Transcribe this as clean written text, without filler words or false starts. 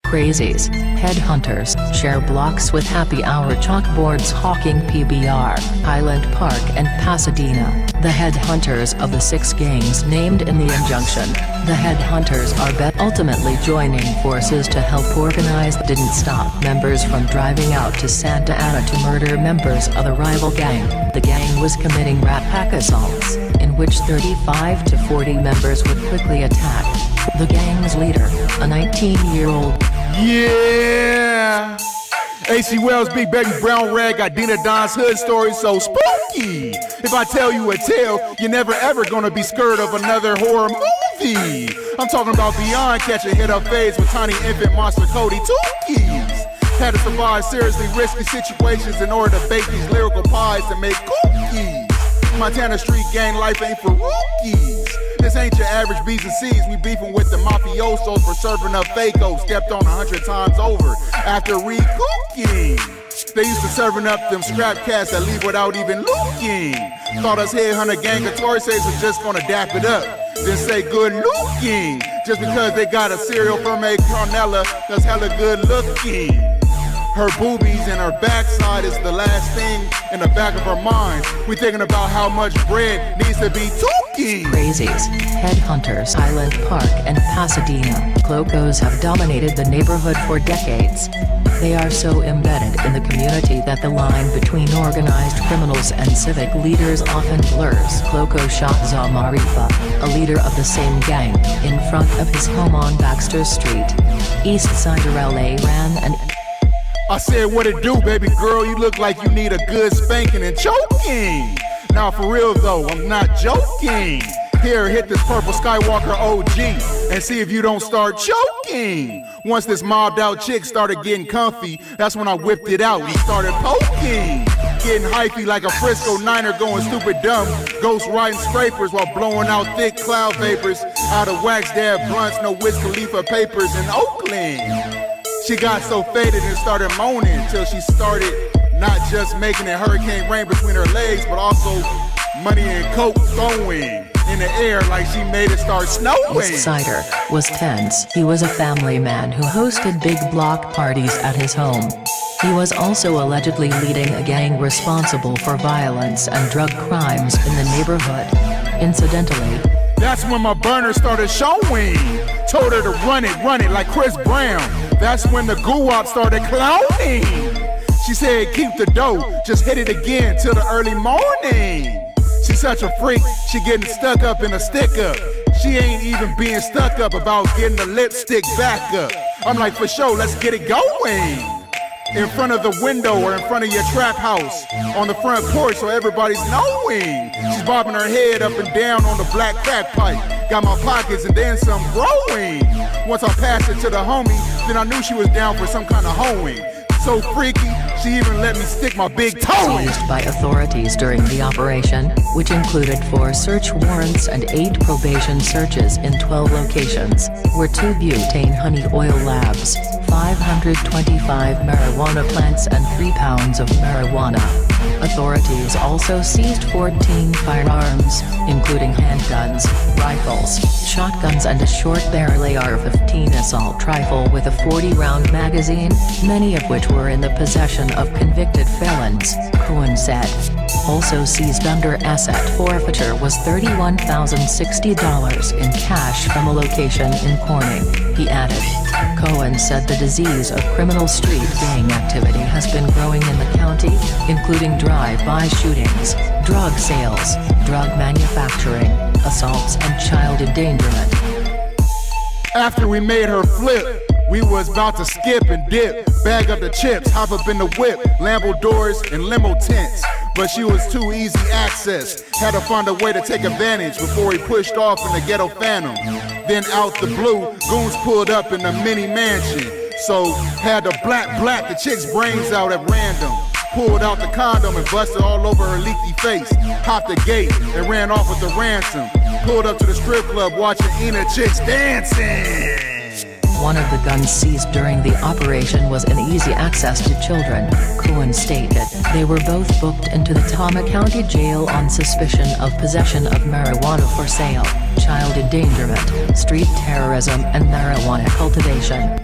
Crazies, headhunters, share blocks with happy hour chalkboards hawking PBR, Highland Park and Pasadena. The headhunters of the 6 gangs named in the injunction. The headhunters are ultimately joining forces to help organize didn't stop members from driving out to Santa Ana to murder members of the rival gang. The gang was committing rat pack assaults, in which 35 to 40 members would quickly attack the gang's leader, a 19-year-old. Yeah! AC Wellz, Big Baby Brown Rag, got Dina Don's hood story so spooky. If I tell you a tale, you're never ever gonna be scared of another horror movie. I'm talking about Beyond catching hit-up phase with tiny infant monster Cody Tookies. Had to survive seriously risky situations in order to bake these lyrical pies to make cookies. Montana street gang life ain't for rookies. This ain't your average B's and C's. We beefing with the mafiosos for serving up Fakos, stepped on 100 times over after recooking. They used to serving up them scrap cats that leave without even looking. Thought us headhunter gang of Torres was just gonna dap it up, then say good looking, just because they got a cereal from a Carnella that's hella good looking. Her boobies and her backside is the last thing in the back of her mind. We thinking about how much bread needs to be tookie. Crazies, headhunters, Highland Park and Pasadena. Clocos have dominated the neighborhood for decades. They are so embedded in the community that the line between organized criminals and civic leaders often blurs. Cloco shot Zamarifa, a leader of the same gang, in front of his home on Baxter Street. East Sider LA ran an I said, what it do, baby girl? You look like you need a good spanking and choking. Now for real though, I'm not joking. Here, hit this purple Skywalker OG and see if you don't start choking. Once this mobbed out chick started getting comfy, that's when I whipped it out and started poking. Getting hypey like a Frisco Niner going stupid dumb. Ghost riding scrapers while blowing out thick cloud vapors. Out of wax dab blunts, no Wiz Khalifa papers in Oakland. She got so faded and started moaning till she started not just making it hurricane rain between her legs, but also money and coke throwing in the air like she made it start snowing. East Sider was tense. He was a family man who hosted big block parties at his home. He was also allegedly leading a gang responsible for violence and drug crimes in the neighborhood. Incidentally, that's when my burner started showing. Told her to run it like Chris Brown. That's when the goo-wop started clowning. She said, keep the dough, just hit it again till the early morning. She's such a freak, she getting stuck up in a stick-up. She ain't even being stuck up about getting the lipstick back up. I'm like, for sure, let's get it going. In front of the window or in front of your trap house, on the front porch so everybody's knowing. She's bobbing her head up and down on the black crack pipe. Got my pockets and then some growing. Once I passed it to the homie, then I knew she was down for some kind of hoeing. So freaky, she even let me stick my big toe in. Seized by authorities during the operation, which included 4 search warrants and 8 probation searches in 12 locations, were 2 butane honey oil labs, 525 marijuana plants and 3 pounds of marijuana. Authorities also seized 14 firearms, including handguns, rifles, shotguns and a short-barrel AR-15 assault rifle with a 40-round magazine, many of which were in the possession of convicted felons, Cohen said. Also seized under asset forfeiture was $31,060 in cash from a location in Corning, he added. Cohen said the disease of criminal street gang activity has been growing in the county, including drive-by shootings, drug sales, drug manufacturing, assaults and child endangerment. After we made her flip, we was about to skip and dip, bag up the chips, hop up in the whip, Lambo doors and limo tents. But she was too easy access, had to find a way to take advantage before he pushed off in the ghetto phantom. Then out the blue, goons pulled up in a mini mansion. So had to black the chick's brains out at random. Pulled out the condom and busted all over her leaky face. Hopped the gate and ran off with the ransom. Pulled up to the strip club watching Ena chicks dancing. One of the guns seized during the operation was an easy access to children, Cohen stated. They were both booked into the Tama County Jail on suspicion of possession of marijuana for sale, child endangerment, street terrorism and marijuana cultivation.